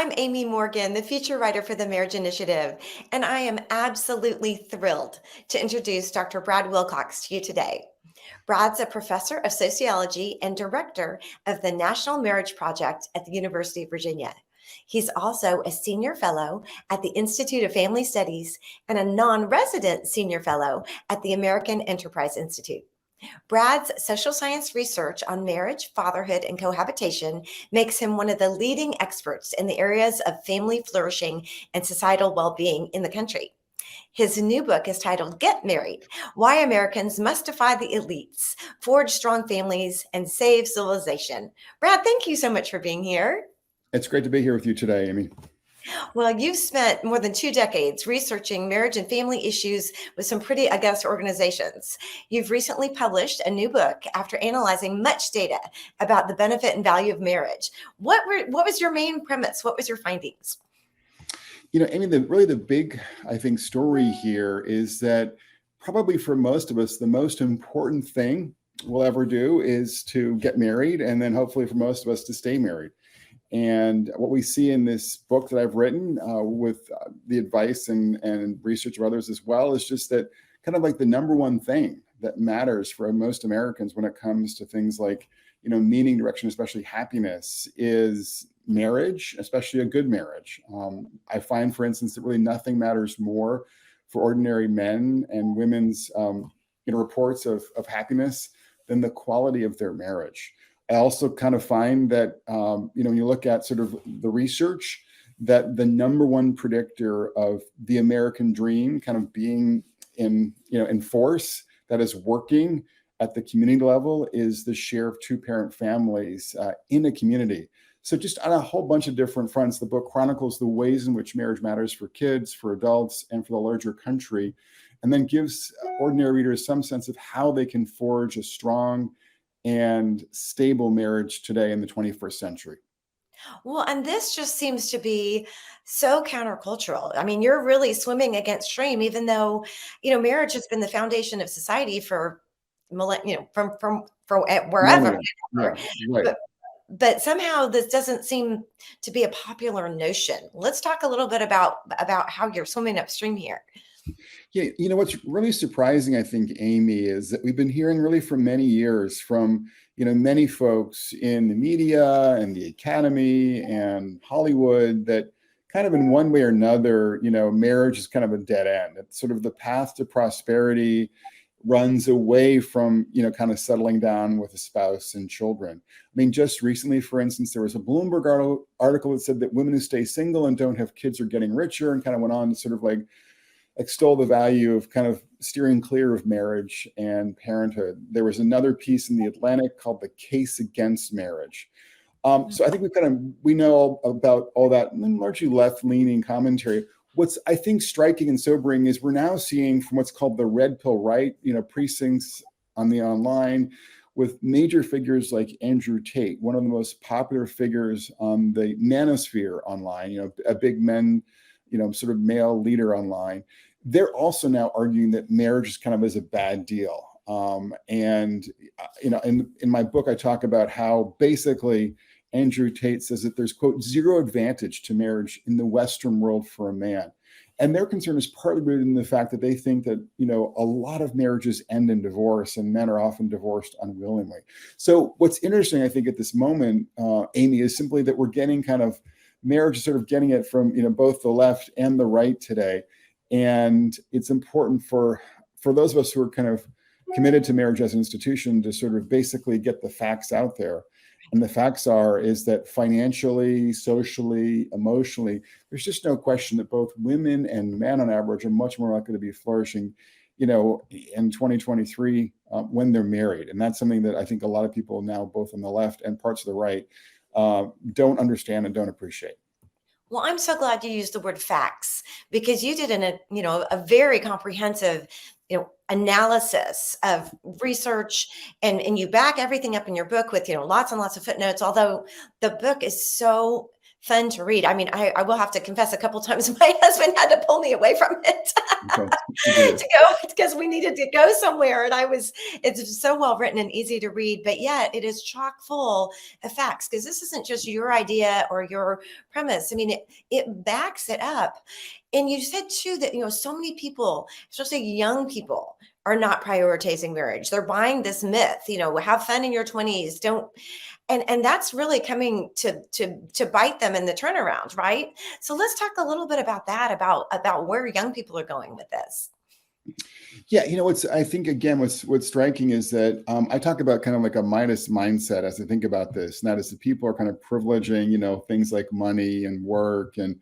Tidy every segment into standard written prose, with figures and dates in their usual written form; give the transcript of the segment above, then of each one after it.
I'm Amy Morgan, the feature writer for the Marriage Initiative, and I am absolutely thrilled to introduce Dr. Brad Wilcox to you today. Brad's a professor of sociology and director of the National Marriage Project at the University of Virginia. He's also a senior fellow at the Institute of Family Studies and a non-resident senior fellow at the American Enterprise Institute. Brad's social science research on marriage, fatherhood, and cohabitation makes him one of the leading experts in the areas of family flourishing and societal well-being in the country. His new book is titled Get Married: Why Americans Must Defy the Elites, Forge Strong Families, and Save Civilization. Brad, thank you so much for being here. It's great to be here with you today, Amy. Well, you've spent more than 2 decades researching marriage and family issues with some pretty august organizations. You've recently published a new book after analyzing much data about the benefit and value of marriage. What was your main premise? What was your findings? Amy, the big, I think, story here is that probably for most of us, the most important thing we'll ever do is to get married, and then hopefully for most of us to stay married. And what we see in this book that I've written with the advice and research of others as well is just that kind of like the number one thing that matters for most Americans when it comes to things like, meaning, direction, especially happiness, is marriage, especially a good marriage. I find, for instance, that really nothing matters more for ordinary men and women's reports of happiness than the quality of their marriage. I also kind of find that, when you look at sort of the research, that the number one predictor of the American dream kind of being in force, that is working at the community level, is the share of two-parent families in a community. So just on a whole bunch of different fronts, the book chronicles the ways in which marriage matters for kids, for adults, and for the larger country, and then gives ordinary readers some sense of how they can forge a strong and stable marriage today in the 21st century. Well, and this just seems to be so countercultural. I mean, you're really swimming against stream, even though, marriage has been the foundation of society for from wherever. Yeah, right. But somehow this doesn't seem to be a popular notion. Let's talk a little bit about how you're swimming upstream here. Yeah, what's really surprising, I think, Amy, is that we've been hearing really for many years from, many folks in the media and the academy and Hollywood that kind of in one way or another, marriage is kind of a dead end. It's sort of the path to prosperity runs away from, kind of settling down with a spouse and children. I mean, just recently, for instance, there was a Bloomberg article that said that women who stay single and don't have kids are getting richer, and kind of went on to sort of like extol the value of kind of steering clear of marriage and parenthood. There was another piece in the Atlantic called The Case Against Marriage. So I think we know about all that largely left-leaning commentary. What's, I think, striking and sobering is we're now seeing from what's called the red pill right, precincts on the online, with major figures like Andrew Tate, one of the most popular figures on the manosphere online, a big men, sort of male leader online. They're also now arguing that marriage is kind of as a bad deal. In my book, I talk about how basically Andrew Tate says that there's, quote, zero advantage to marriage in the Western world for a man. And their concern is partly rooted in the fact that they think that, a lot of marriages end in divorce, and men are often divorced unwillingly. So what's interesting, I think, at this moment, Amy, is simply that we're getting kind of marriage is sort of getting it from, both the left and the right today. And it's important for those of us who are kind of committed to marriage as an institution to sort of basically get the facts out there. And the facts is that financially, socially, emotionally, there's just no question that both women and men on average are much more likely to be flourishing, in 2023 when they're married. And that's something that I think a lot of people now, both on the left and parts of the right, don't understand and don't appreciate. Well, I'm so glad you used the word facts, because you did a very comprehensive analysis of research, and you back everything up in your book with lots and lots of footnotes. Although the book is so fun to read. I mean, I will have to confess, a couple times my husband had to pull me away from it Okay, good to hear. to go, because we needed to go somewhere. And it's so well written and easy to read, but yet it is chock full of facts, because this isn't just your idea or your premise. I mean, it backs it up. And you said too that, so many people, especially young people, are not prioritizing marriage. They're buying this myth, have fun in your 20s. Don't, and that's really coming to bite them in the turnaround, right? So let's talk a little bit about that, about where young people are going with this. Yeah, I think again, what's striking is that I talk about kind of like a Midas mindset as I think about this, and that is that people are kind of privileging, things like money and work and,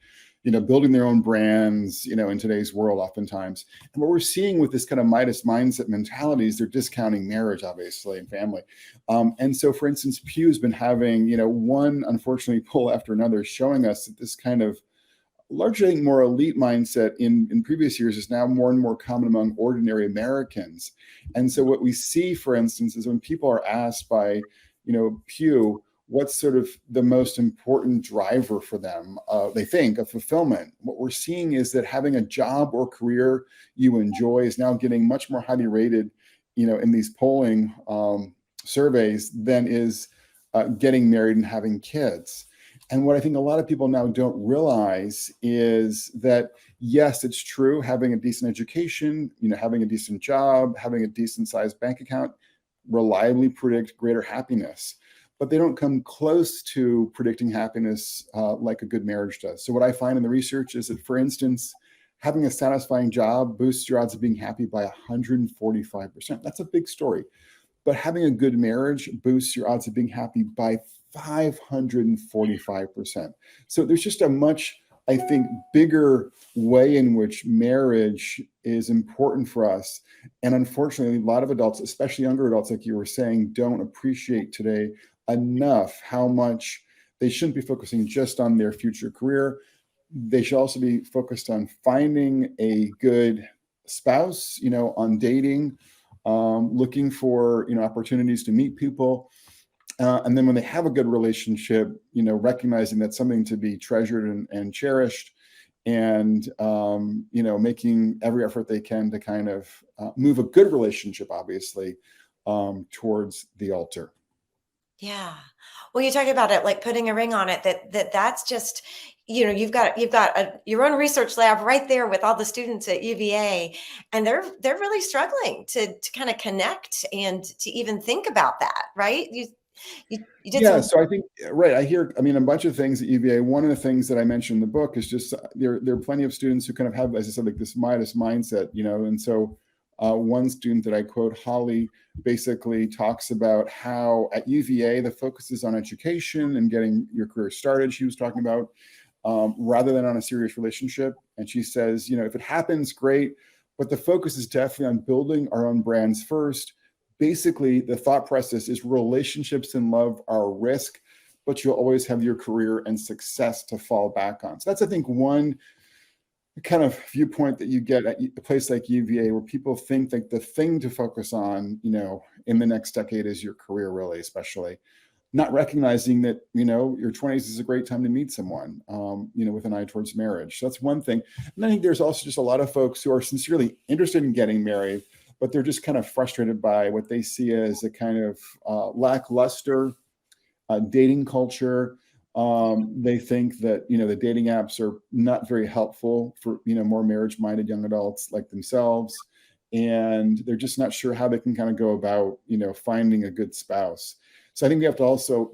building their own brands, in today's world oftentimes. And what we're seeing with this kind of Midas mindset mentality is they're discounting marriage, obviously, and family. And so, for instance, Pew's been having, one unfortunately poll after another showing us that this kind of largely more elite mindset in previous years is now more and more common among ordinary Americans. And so what we see, for instance, is when people are asked by, Pew, what's sort of the most important driver for them, they think, of fulfillment. What we're seeing is that having a job or career you enjoy is now getting much more highly rated, in these polling surveys than is getting married and having kids. And what I think a lot of people now don't realize is that, yes, it's true, having a decent education, having a decent job, having a decent sized bank account reliably predict greater happiness, but they don't come close to predicting happiness like a good marriage does. So what I find in the research is that, for instance, having a satisfying job boosts your odds of being happy by 145%. That's a big story. But having a good marriage boosts your odds of being happy by 545%. So there's just a much, I think, bigger way in which marriage is important for us. And unfortunately, a lot of adults, especially younger adults, like you were saying, don't appreciate today enough how much they shouldn't be focusing just on their future career. They should also be focused on finding a good spouse, on dating, looking for, opportunities to meet people. And then when they have a good relationship, recognizing that's something to be treasured and cherished, and, making every effort they can to kind of move a good relationship, obviously, towards the altar. Yeah. Well, you talk about it like putting a ring on it, that's just, you've got your own research lab right there with all the students at UVA, and they're really struggling to kind of connect and to even think about that, right? You did Yeah, some. so I think, right, a bunch of things at UVA. One of the things that I mentioned in the book is just there are plenty of students who kind of have, as I said, like this Midas mindset, and so one student that I quote, Holly, basically talks about how at UVA the focus is on education and getting your career started, she was talking about, rather than on a serious relationship. And she says, if it happens, great, but the focus is definitely on building our own brands first. Basically, the thought process is relationships and love are a risk, but you'll always have your career and success to fall back on. So that's, I think, one kind of viewpoint that you get at a place like UVA, where people think that the thing to focus on, in the next decade is your career, really, especially not recognizing that, your 20s is a great time to meet someone, with an eye towards marriage. So that's one thing. And I think there's also just a lot of folks who are sincerely interested in getting married, but they're just kind of frustrated by what they see as a kind of lackluster dating culture. They think that, the dating apps are not very helpful for, more marriage-minded young adults like themselves. And they're just not sure how they can kind of go about, finding a good spouse. So I think we have to also,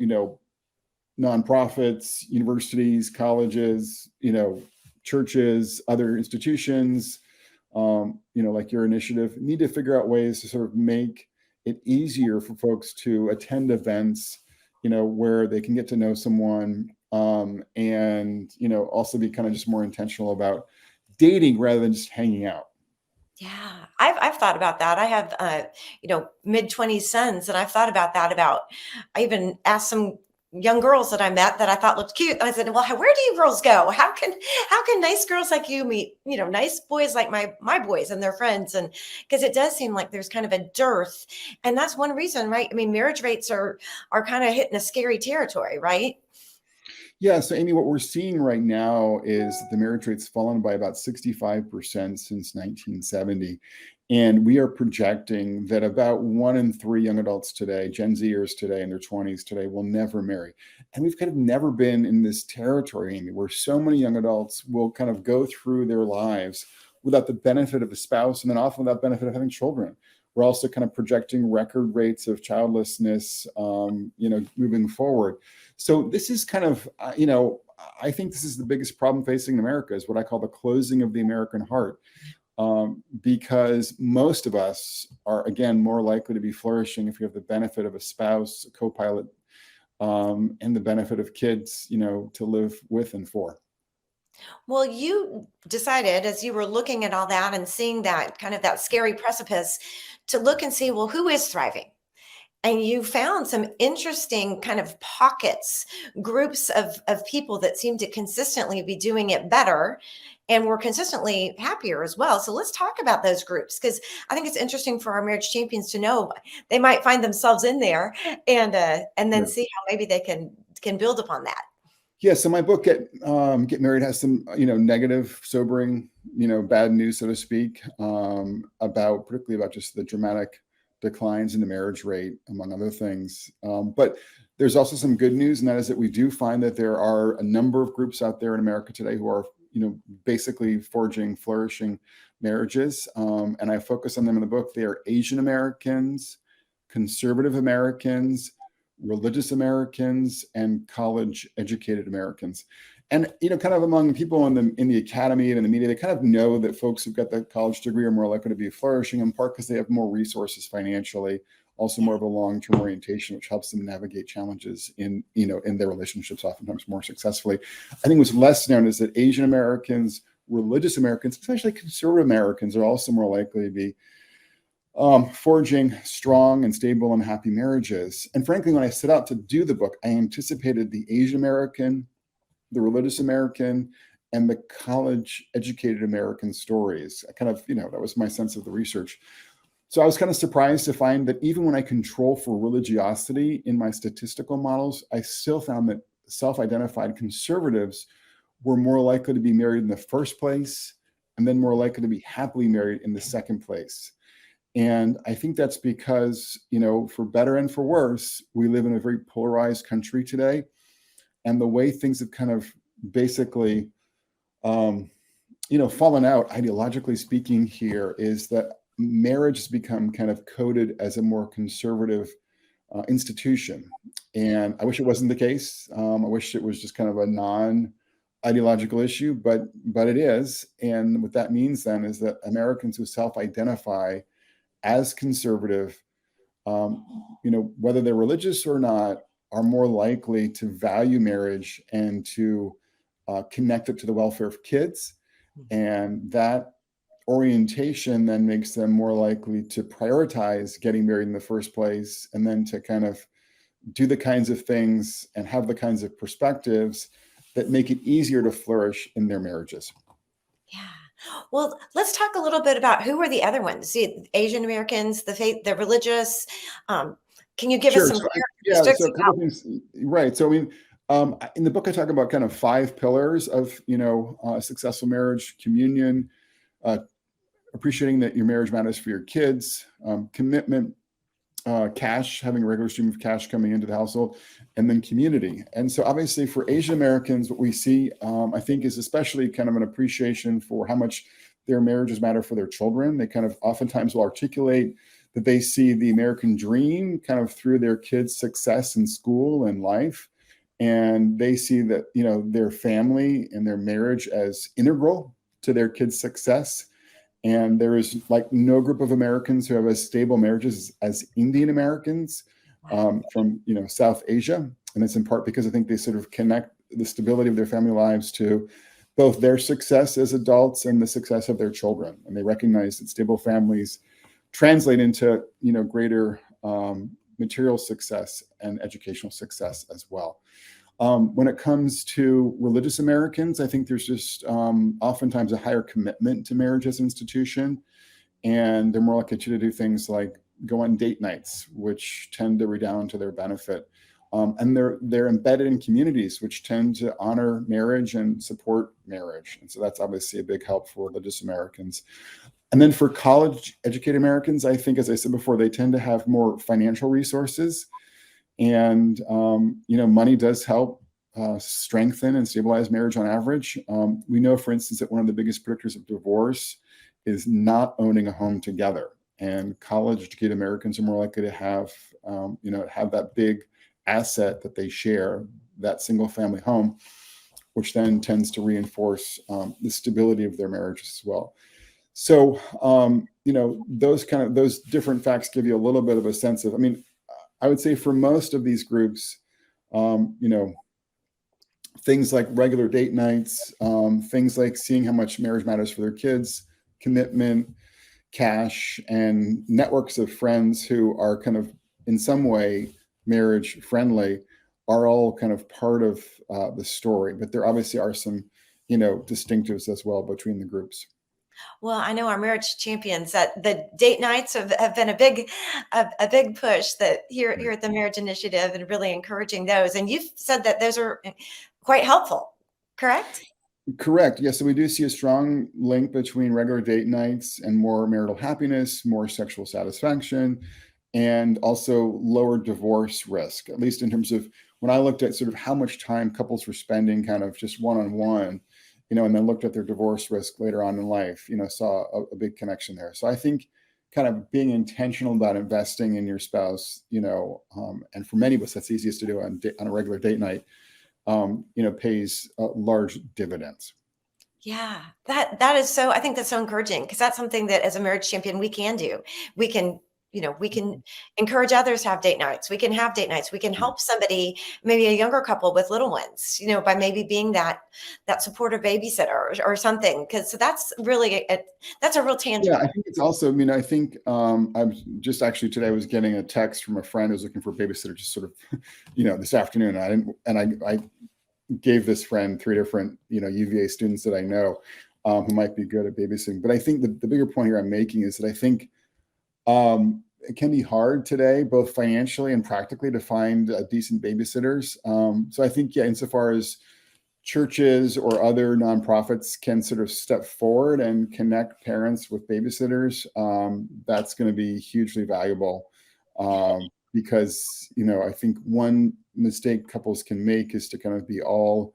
nonprofits, universities, colleges, churches, other institutions, like your initiative, need to figure out ways to sort of make it easier for folks to attend events, where they can get to know someone, and, also be kind of just more intentional about dating rather than just hanging out. Yeah, I've thought about that. I have, mid-20s sons, and I've thought about that. I even asked some young girls that I met that I thought looked cute. I said, "Well, where do you girls go? How can nice girls like you meet, nice boys like my boys and their friends?" And because it does seem like there's kind of a dearth, and that's one reason, right? I mean, marriage rates are kind of hitting a scary territory, right? Yeah, so Amy, what we're seeing right now is that the marriage rate's fallen by about 65% since 1970. And we are projecting that about 1 in 3 young adults today, Gen Zers today in their 20s today, will never marry. And we've kind of never been in this territory, Amy, where so many young adults will kind of go through their lives without the benefit of a spouse and then often without benefit of having children. We're also kind of projecting record rates of childlessness, moving forward. So this is kind of, I think this is the biggest problem facing America is what I call the closing of the American heart, because most of us are, again, more likely to be flourishing if you have the benefit of a spouse, a co-pilot, and the benefit of kids, to live with and for. Well, you decided as you were looking at all that and seeing that kind of that scary precipice to look and see, well, who is thriving? And you found some interesting kind of pockets, groups of people that seem to consistently be doing it better and were consistently happier as well. So let's talk about those groups because I think it's interesting for our marriage champions to know they might find themselves in there and then Yeah. see how maybe they can build upon that. Yeah, so my book Get Married has some negative, sobering, bad news, so to speak, particularly about just the dramatic declines in the marriage rate, among other things. But there's also some good news, and that is that we do find that there are a number of groups out there in America today who are basically forging flourishing marriages, and I focus on them in the book. They are Asian Americans, conservative Americans, religious Americans, and college educated Americans. And kind of among people in the academy and in the media, they kind of know that folks who've got the college degree are more likely to be flourishing, in part because they have more resources financially, also more of a long-term orientation, which helps them navigate challenges in their relationships oftentimes more successfully. I think what's less known is that Asian Americans, religious Americans, especially conservative Americans, are also more likely to be forging strong and stable and happy marriages. And frankly, when I set out to do the book, I anticipated the Asian American, the religious American, and the college educated American stories. I kind of, that was my sense of the research. So I was kind of surprised to find that even when I control for religiosity in my statistical models, I still found that self-identified conservatives were more likely to be married in the first place and then more likely to be happily married in the second place. And I think that's because, for better and for worse, we live in a very polarized country today. And the way things have kind of basically, fallen out, ideologically speaking, here is that marriage has become kind of coded as a more conservative institution. And I wish it wasn't the case. I wish it was just kind of a non-ideological issue, but it is. And what that means then is that Americans who self-identify as conservative, whether they're religious or not, are more likely to value marriage and to connect it to the welfare of kids. And that orientation then makes them more likely to prioritize getting married in the first place and then to kind of do the kinds of things and have the kinds of perspectives that make it easier to flourish in their marriages. Yeah. Well, let's talk a little bit about who are the other ones. See, Asian Americans, the faith, the religious. Can you give us some characteristics? So a couple of things, right? So I mean, in the book, I talk about kind of 5 pillars of a successful marriage: communion, appreciating that your marriage matters for your kids, commitment, cash, having a regular stream of cash coming into the household, and then community. And so obviously for Asian Americans, what we see, I think, is especially kind of an appreciation for how much their marriages matter for their children. They kind of oftentimes will articulate that they see the American dream kind of through their kids' success in school and life. And they see that, their family and their marriage as integral to their kids' success. And there is like no group of Americans who have as stable marriages as Indian Americans from South Asia. And it's in part because I think they sort of connect the stability of their family lives to both their success as adults and the success of their children. And they recognize that stable families translate into greater material success and educational success as well. When it comes to religious Americans, I think there's just oftentimes a higher commitment to marriage as an institution, and they're more likely to do things like go on date nights, which tend to redound to their benefit. And they're embedded in communities which tend to honor marriage and support marriage. And so that's obviously a big help for religious Americans. And then for college educated Americans, I think, as I said before, they tend to have more financial resources. And, money does help strengthen and stabilize marriage on average. We know, for instance, that one of the biggest predictors of divorce is not owning a home together. And college educated Americans are more likely to have, have that big asset that they share, that single family home, which then tends to reinforce the stability of their marriages as well. So, those different facts give you a little bit of a sense of, I would say for most of these groups, things like regular date nights, things like seeing how much marriage matters for their kids, commitment, cash, and networks of friends who are kind of in some way marriage friendly are all kind of part of the story. But there obviously are some, distinctives as well between the groups. Well, I know our marriage champions that the date nights have been a big push that here at the Marriage Initiative, and really encouraging those. And you've said that those are quite helpful, correct? Correct. Yes. So we do see a strong link between regular date nights and more marital happiness, more sexual satisfaction, and also lower divorce risk, at least in terms of when I looked at sort of how much time couples were spending kind of just one-on-one, and then looked at their divorce risk later on in life, saw a big connection there. So I think kind of being intentional about investing in your spouse, and for many of us, that's easiest to do on a regular date night, pays large dividends. Yeah, that is so, I think that's so encouraging, because that's something that as a marriage champion we can do. We can, we can encourage others to have date nights. We can have date nights. We can help somebody, maybe a younger couple with little ones, by maybe being that supportive babysitter or something. Because so that's really that's a real tangible. Yeah, I think it's also, I think I'm just actually today I was getting a text from a friend who was looking for a babysitter just sort of, this afternoon. I gave this friend 3 different, UVA students that I know who might be good at babysitting. But I think the bigger point here I'm making is that I think it can be hard today, both financially and practically, to find decent babysitters. So I think, insofar as churches or other nonprofits can sort of step forward and connect parents with babysitters, that's going to be hugely valuable. Because, I think one mistake couples can make is to kind of be all,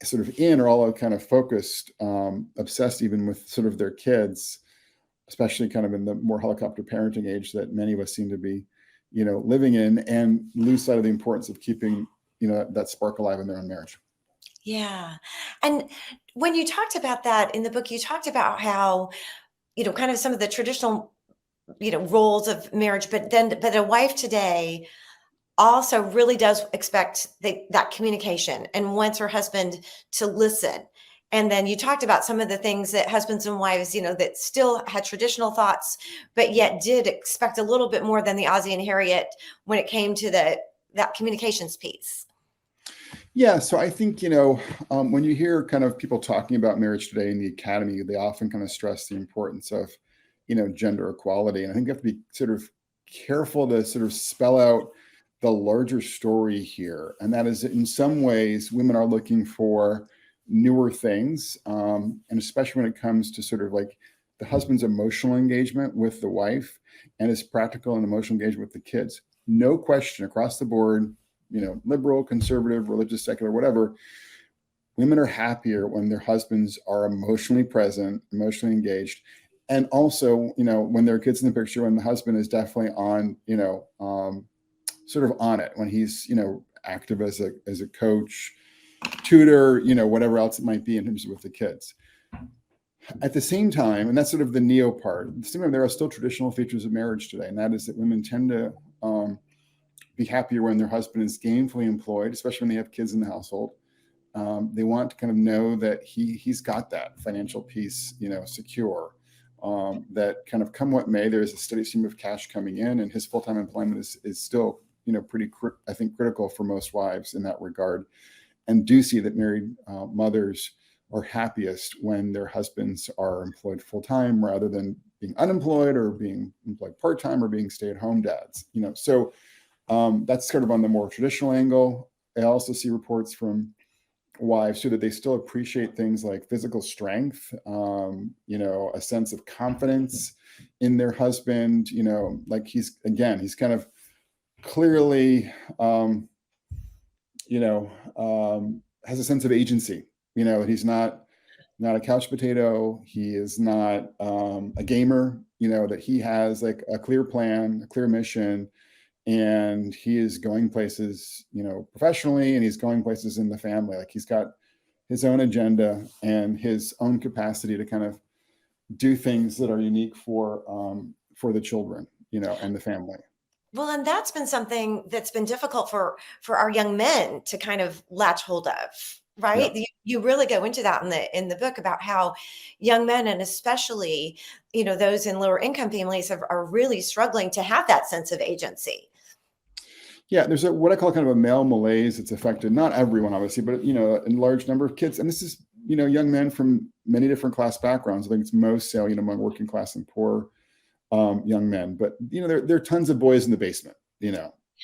sort of in or all kind of focused, obsessed even with sort of their kids, especially kind of in the more helicopter parenting age that many of us seem to be, living in, and lose sight of the importance of keeping, that spark alive in their own marriage. Yeah. And when you talked about that in the book, you talked about how, kind of some of the traditional, roles of marriage, but a wife today also really does expect that communication and wants her husband to listen. And then you talked about some of the things that husbands and wives, that still had traditional thoughts, but yet did expect a little bit more than the Ozzie and Harriet when it came to that communications piece. Yeah, so I think, when you hear kind of people talking about marriage today in the academy, they often kind of stress the importance of, gender equality. And I think you have to be sort of careful to sort of spell out the larger story here. And that is that in some ways, women are looking for newer things, and especially when it comes to sort of like the husband's emotional engagement with the wife and his practical and emotional engagement with the kids. No question, across the board, liberal, conservative, religious, secular, whatever, women are happier when their husbands are emotionally present, emotionally engaged. And also, when there are kids in the picture, when the husband is definitely on, sort of on it, when he's, active as a coach, tutor, whatever else it might be in terms of with the kids. At the same time, and that's sort of the neo part, at the same time, there are still traditional features of marriage today. And that is that women tend to be happier when their husband is gainfully employed, especially when they have kids in the household. They want to kind of know that he's got that financial piece, secure, that kind of come what may, there's a steady stream of cash coming in, and his full-time employment is still, pretty, I think, critical for most wives in that regard. And do see that married mothers are happiest when their husbands are employed full-time rather than being unemployed or being employed part-time or being stay-at-home dads. So That's sort of on the more traditional angle. I also see reports from wives too that they still appreciate things like physical strength, a sense of confidence in their husband. Like he's kind of clearly, has a sense of agency. He's not a couch potato. He is not a gamer. That he has like a clear plan, a clear mission, and he is going places, professionally, and he's going places in the family. Like he's got his own agenda and his own capacity to kind of do things that are unique for the children, and the family. Well, and that's been something that's been difficult for our young men to kind of latch hold of, Yeah. right? You really go into that in the book about how young men, and especially those in lower income families, are really struggling to have that sense of agency. Yeah, there's what I call kind of a male malaise that's affected not everyone, obviously, but a large number of kids. And this is young men from many different class backgrounds. I think it's most salient among working class and poor young men. But there are tons of boys in the basement.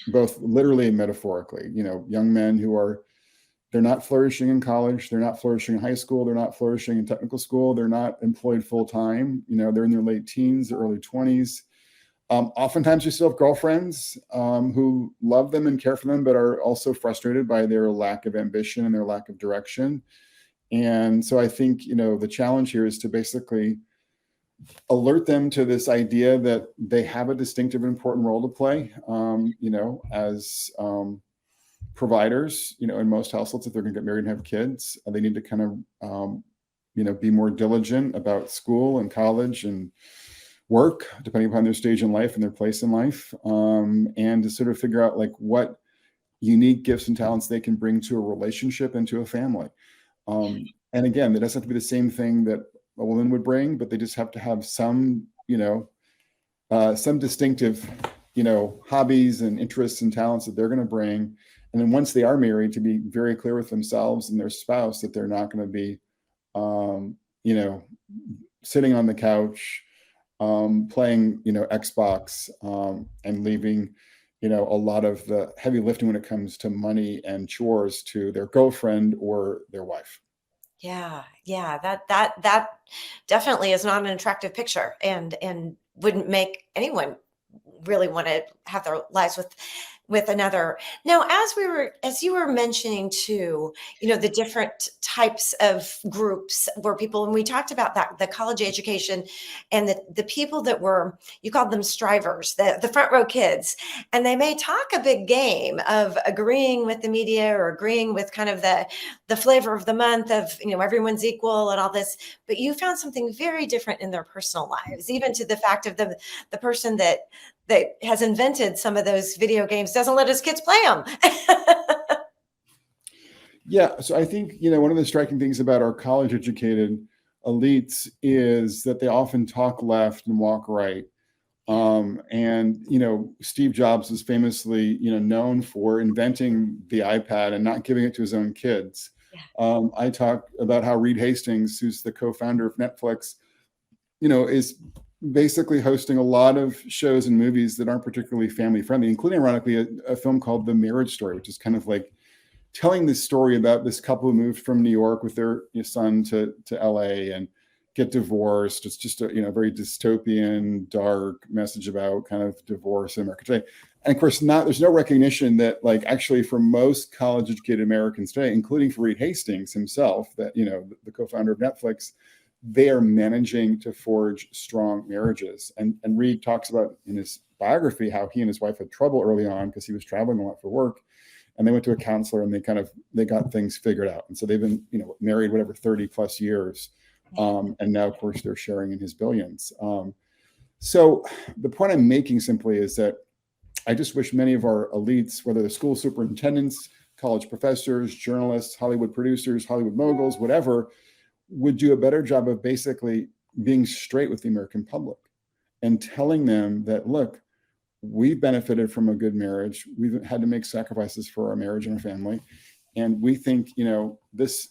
Both literally and metaphorically. Young men they're not flourishing in college, they're not flourishing in high school, they're not flourishing in technical school, they're not employed full time. They're in their late teens, early 20s. Oftentimes we still have girlfriends who love them and care for them, but are also frustrated by their lack of ambition and their lack of direction. And so I think, the challenge here is to basically alert them to this idea that they have a distinctive and important role to play, as providers, in most households. If they're going to get married and have kids, they need to kind of, be more diligent about school and college and work, depending upon their stage in life and their place in life, and to sort of figure out like what unique gifts and talents they can bring to a relationship and to a family. And again, it doesn't have to be the same thing that a woman would bring, but they just have to have some distinctive, hobbies and interests and talents that they're going to bring. And then once they are married, to be very clear with themselves and their spouse that they're not going to be, sitting on the couch, playing, Xbox, and leaving, a lot of the heavy lifting when it comes to money and chores to their girlfriend or their wife. Yeah, that definitely is not an attractive picture, and wouldn't make anyone really want to have their lives with another. Now, as you were mentioning too, the different types of groups where people, and we talked about that, the college education, and the people that were, you called them strivers, the front row kids, and they may talk a big game of agreeing with the media or agreeing with kind of the flavor of the month of, everyone's equal and all this, but you found something very different in their personal lives, even to the fact of the person that has invented some of those video games doesn't let his kids play them. Yeah. So I think, one of the striking things about our college educated elites is that they often talk left and walk right. And, Steve Jobs was famously, known for inventing the iPad and not giving it to his own kids. Yeah. I talk about how Reed Hastings, who's the co-founder of Netflix, is basically hosting a lot of shows and movies that aren't particularly family friendly, including, ironically, a film called The Marriage Story, which is kind of like telling this story about this couple who moved from New York with their son to LA and get divorced. It's just a very dystopian, dark message about kind of divorce in America today. And of course, there's no recognition that, like, actually for most college educated Americans today, including for Reed Hastings himself, that the co-founder of Netflix, they are managing to forge strong marriages. And Reed talks about in his biography how he and his wife had trouble early on because he was traveling a lot for work. And they went to a counselor and they got things figured out. And so they've been, married, 30 plus years. And now, of course, they're sharing in his billions. So the point I'm making simply is that I just wish many of our elites, whether they're school superintendents, college professors, journalists, Hollywood producers, Hollywood moguls, whatever, would do a better job of basically being straight with the American public and telling them that, look, we've benefited from a good marriage. We've had to make sacrifices for our marriage and our family. And we think, this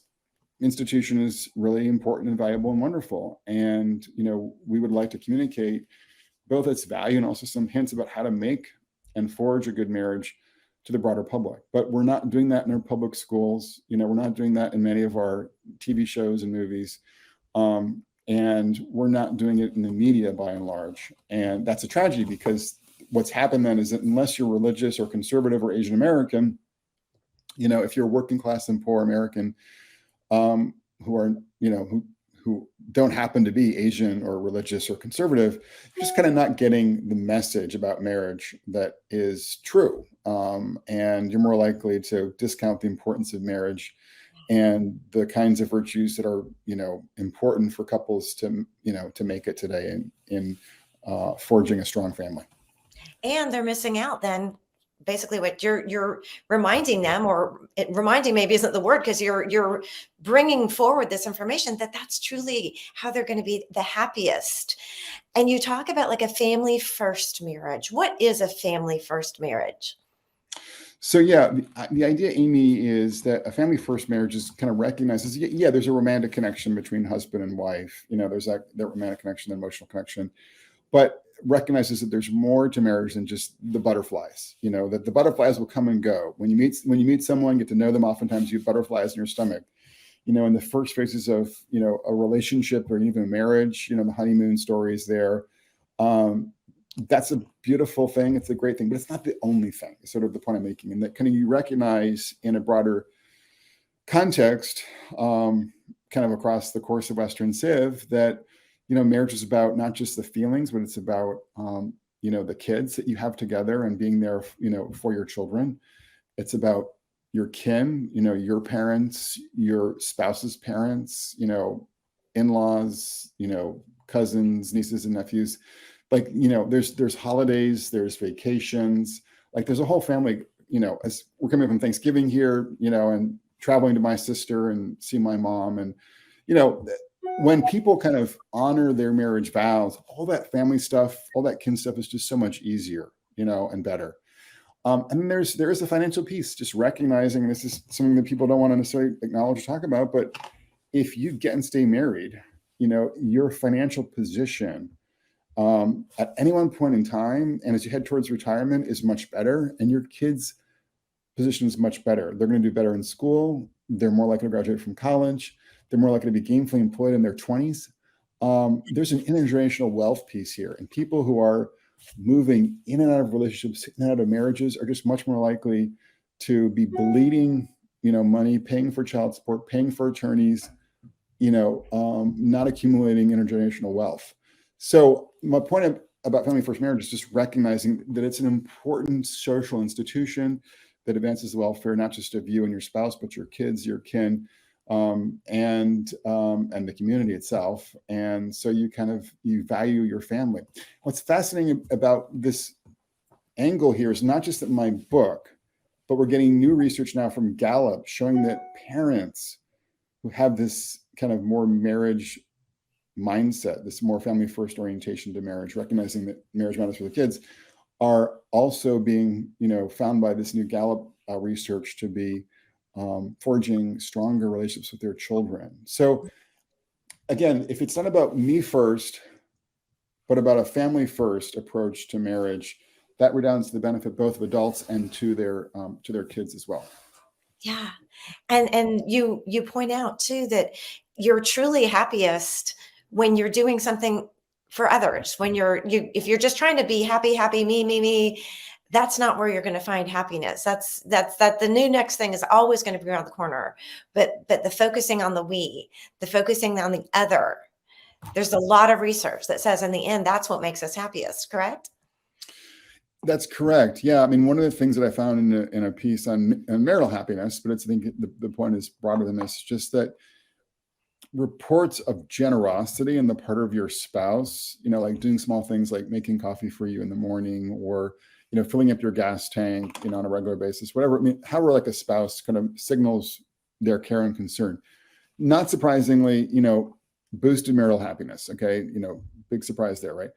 institution is really important and valuable and wonderful. And, we would like to communicate both its value and also some hints about how to make and forge a good marriage to the broader public. But we're not doing that in our public schools. We're not doing that in many of our TV shows and movies. And we're not doing it in the media by and large. And that's a tragedy, because what's happened then is that unless you're religious or conservative or Asian American, if you're working class and poor American, who are, who don't happen to be Asian or religious or conservative, you're just kind of not getting the message about marriage that is true. And you're more likely to discount the importance of marriage and the kinds of virtues that are, important for couples to make it today in forging a strong family. And they're missing out then. Basically what you're reminding them, or reminding maybe isn't the word, because you're bringing forward this information that's truly how they're going to be the happiest. And you talk about like a family first marriage. What is a family first marriage? So yeah, the idea, Amy, is that a family first marriage is kind of recognizes, there's a romantic connection between husband and wife. There's that romantic connection, the emotional connection, but recognizes that there's more to marriage than just the butterflies. That the butterflies will come and go. When you meet someone, get to know them, oftentimes you have butterflies in your stomach. In the first phases of a relationship or even a marriage, the honeymoon stories there. That's a beautiful thing. It's a great thing, but it's not the only thing. It's sort of the point I'm making, and that kind of you recognize in a broader context, kind of across the course of Western Civ, that marriage is about not just the feelings, but it's about the kids that you have together and being there, for your children. It's about your kin, your parents, your spouse's parents, in-laws, cousins, nieces and nephews. Like, there's holidays, there's vacations, like there's a whole family, as we're coming from Thanksgiving here, and traveling to my sister and see my mom. And, when people kind of honor their marriage vows, all that family stuff, all that kin stuff is just so much easier, and better. And then there is a financial piece, just recognizing, and this is something that people don't want to necessarily acknowledge or talk about, but if you get and stay married, your financial position at any one point in time, and as you head towards retirement, is much better, and your kids' position is much better. They're going to do better in school. They're more likely to graduate from college. They're more likely to be gainfully employed in their 20s. There's an intergenerational wealth piece here, and people who are moving in and out of relationships, in and out of marriages, are just much more likely to be bleeding, money, paying for child support, paying for attorneys, not accumulating intergenerational wealth. So my point about family first marriage is just recognizing that it's an important social institution that advances the welfare, not just of you and your spouse, but your kids, your kin, and the community itself. And so you value your family. What's fascinating about this angle here is not just that my book, but we're getting new research now from Gallup showing that parents who have this kind of more marriage mindset, this more family first orientation to marriage, recognizing that marriage matters for the kids, are also being, found by this new Gallup research to be forging stronger relationships with their children. So again, if it's not about me first, but about a family first approach to marriage, that redounds to the benefit both of adults and to their kids as well. Yeah. And you point out too that you're truly happiest when you're doing something for others. When if you're just trying to be happy, me, that's not where you're going to find happiness. That's the new next thing is always going to be around the corner. But the focusing on the we, the focusing on the other, there's a lot of research that says in the end, that's what makes us happiest, correct? That's correct. Yeah. I mean, one of the things that I found in a piece on marital happiness, but I think the point is broader than this, just that reports of generosity on the part of your spouse, like doing small things like making coffee for you in the morning, or, filling up your gas tank, on a regular basis, whatever. I mean, however, like a spouse kind of signals their care and concern. Not surprisingly, boosted marital happiness. Okay. Big surprise there, right?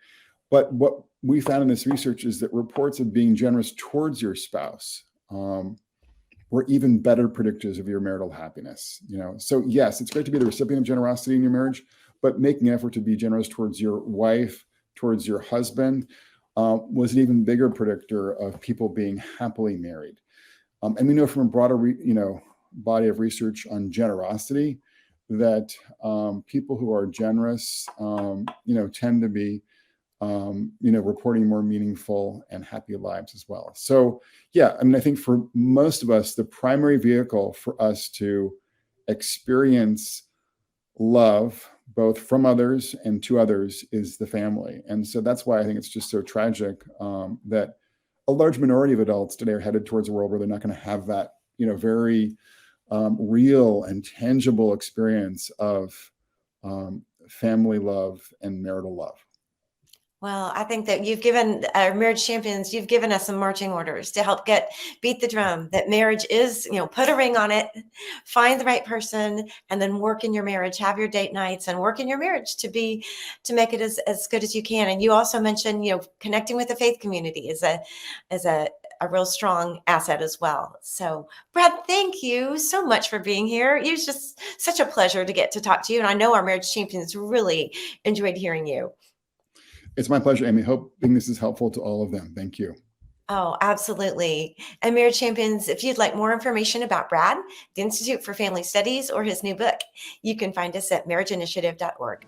But what we found in this research is that reports of being generous towards your spouse were even better predictors of your marital happiness. So yes, it's great to be the recipient of generosity in your marriage, but making an effort to be generous towards your wife, towards your husband, was an even bigger predictor of people being happily married. And we know from a broader, body of research on generosity that people who are generous, tend to be, reporting more meaningful and happy lives as well. So, yeah, I mean, I think for most of us, the primary vehicle for us to experience love, both from others and to others, is the family. And so that's why I think it's just so tragic that a large minority of adults today are headed towards a world where they're not going to have that, very real and tangible experience of family love and marital love. Well, I think that you've given our marriage champions, you've given us some marching orders to help beat the drum that marriage is, put a ring on it, find the right person, and then work in your marriage, have your date nights and work in your marriage to make it as good as you can. And you also mentioned, connecting with the faith community is a real strong asset as well. So Brad, thank you so much for being here. It was just such a pleasure to get to talk to you. And I know our marriage champions really enjoyed hearing you. It's my pleasure, Amy. Hoping this is helpful to all of them. Thank you. Oh, absolutely. And Marriage Champions, if you'd like more information about Brad, the Institute for Family Studies, or his new book, you can find us at marriageinitiative.org.